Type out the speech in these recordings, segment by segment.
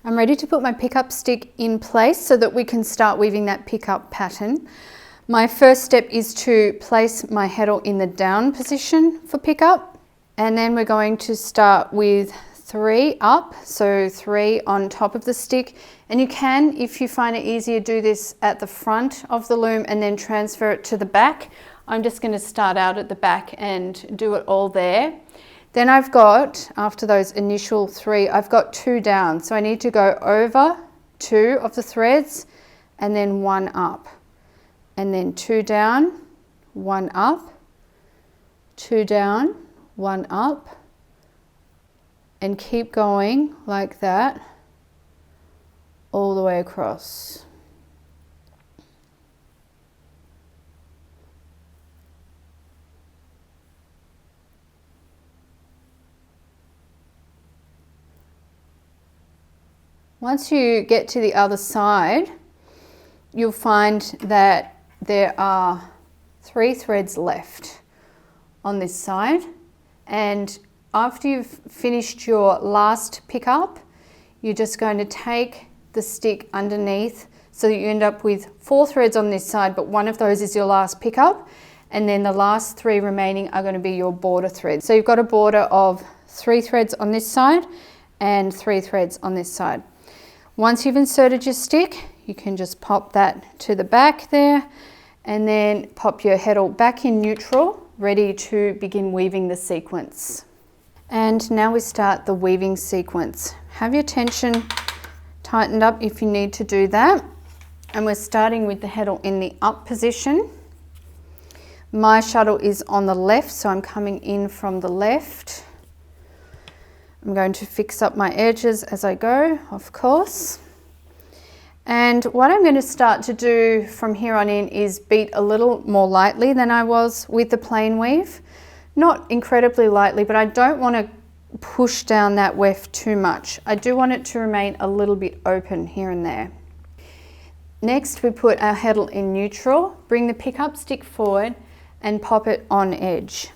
I'm ready to put my pickup stick in place so that we can start weaving that pickup pattern. My first step is to place my heddle in the down position for pickup, and then we're going to start with 3 up, so 3 on top of the stick. And you can, if you find it easier, do this at the front of the loom and then transfer it to the back. I'm just going to start out at the back and do it all there. Then I've got, after those initial 3, I've got 2 down. So I need to go over 2 of the threads and then 1 up. And then 2 down, 1 up, 2 down, 1 up, and keep going like that all the way across. Once you get to the other side, you'll find that there are 3 threads left on this side, and after you've finished your last pickup, you're just going to take the stick underneath so that you end up with 4 threads on this side, but one of those is your last pickup, and then the last 3 remaining are going to be your border threads. So you've got a border of 3 threads on this side and 3 threads on this side. Once you've inserted your stick, you can just pop that to the back there and then pop your heddle back in neutral, ready to begin weaving the sequence. And now we start the weaving sequence. Have your tension tightened up if you need to do that. And we're starting with the heddle in the up position. My shuttle is on the left, so I'm coming in from the left. I'm going to fix up my edges as I go, of course. And what I'm going to start to do from here on in is beat a little more lightly than I was with the plain weave. Not incredibly lightly, but I don't want to push down that weft too much. I do want it to remain a little bit open here and there. Next, we put our heddle in neutral, bring the pickup stick forward and pop it on edge.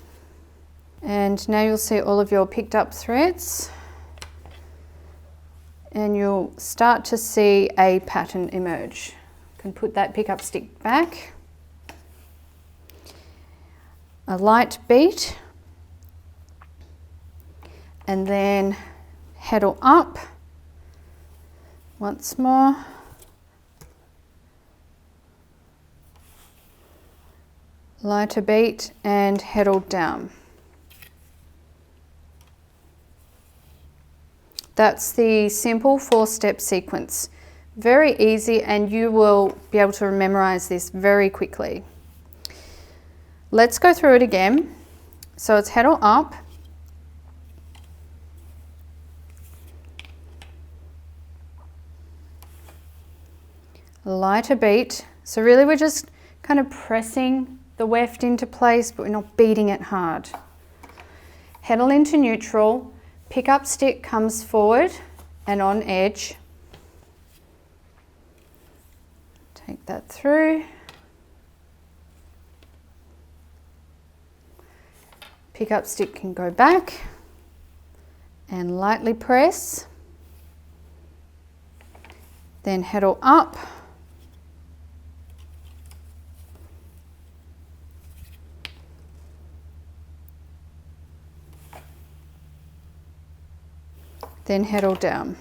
And now you'll see all of your picked up threads, and you'll start to see a pattern emerge. You can put that pickup stick back. A light beat, and then heddle up once more. Lighter beat and heddle down. That's the simple 4-step sequence. Very easy, and you will be able to memorize this very quickly. Let's go through it again. So it's heddle up, lighter beat. So really we're just kind of pressing the weft into place, but we're not beating it hard. Heddle into neutral. Pickup stick comes forward and on edge. Take that through. Pickup stick can go back and lightly press. Then heddle up. Then heddle down.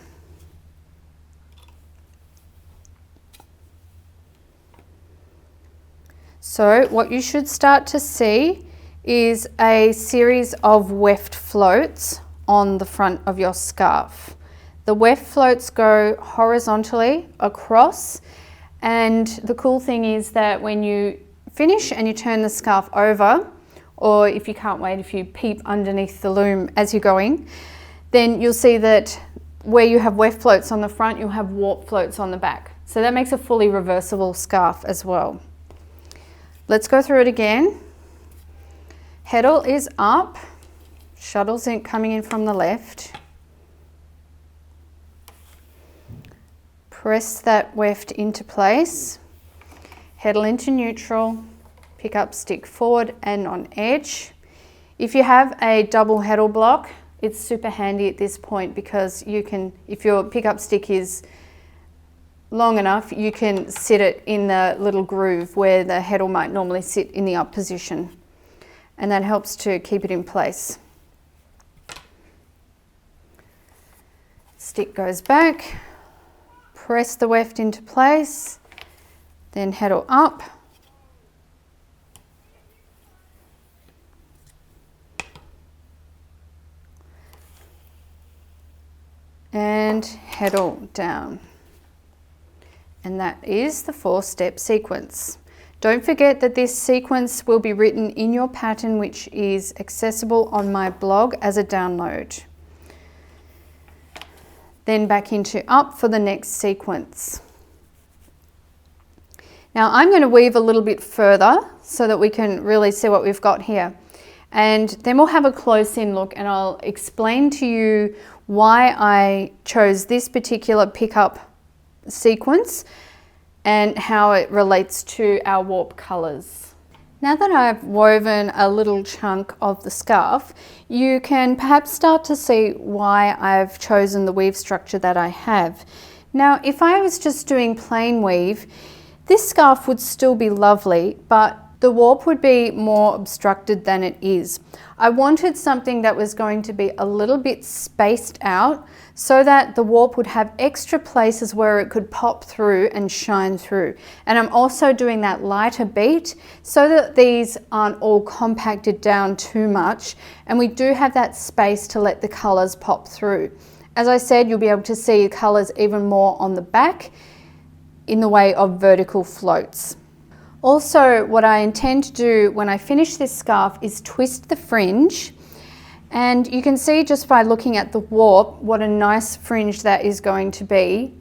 So what you should start to see is a series of weft floats on the front of your scarf. The weft floats go horizontally across, and the cool thing is that when you finish and you turn the scarf over, or if you can't wait, if you peep underneath the loom as you're going, then you'll see that where you have weft floats on the front, you'll have warp floats on the back. So that makes a fully reversible scarf as well. Let's go through it again. Heddle is up, shuttle's coming in from the left. Press that weft into place. Heddle into neutral, pick up stick forward and on edge. If you have a double heddle block, it's super handy at this point because you can, if your pickup stick is long enough, you can sit it in the little groove where the heddle might normally sit in the up position, and that helps to keep it in place. Stick goes back, press the weft into place, then heddle up, and heddle down. And that is the 4-step sequence. Don't forget that this sequence will be written in your pattern, which is accessible on my blog as a download. Then back into up for the next sequence. Now I'm going to weave a little bit further so that we can really see what we've got here. And then we'll have a close-in look and I'll explain to you why I chose this particular pickup sequence and how it relates to our warp colours. Now that I've woven a little chunk of the scarf, you can perhaps start to see why I've chosen the weave structure that I have. Now, if I was just doing plain weave, this scarf would still be lovely, but the warp would be more obstructed than it is. I wanted something that was going to be a little bit spaced out so that the warp would have extra places where it could pop through and shine through. And I'm also doing that lighter beat so that these aren't all compacted down too much, and we do have that space to let the colours pop through. As I said, you'll be able to see colours even more on the back in the way of vertical floats. Also, what I intend to do when I finish this scarf is twist the fringe, and you can see just by looking at the warp what a nice fringe that is going to be.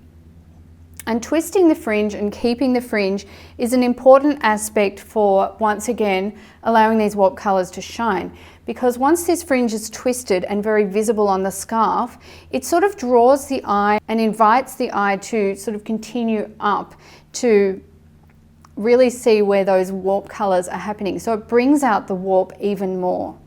And twisting the fringe and keeping the fringe is an important aspect for, once again, allowing these warp colours to shine. Because once this fringe is twisted and very visible on the scarf, it sort of draws the eye and invites the eye to sort of continue up to really see where those warp colours are happening. So it brings out the warp even more.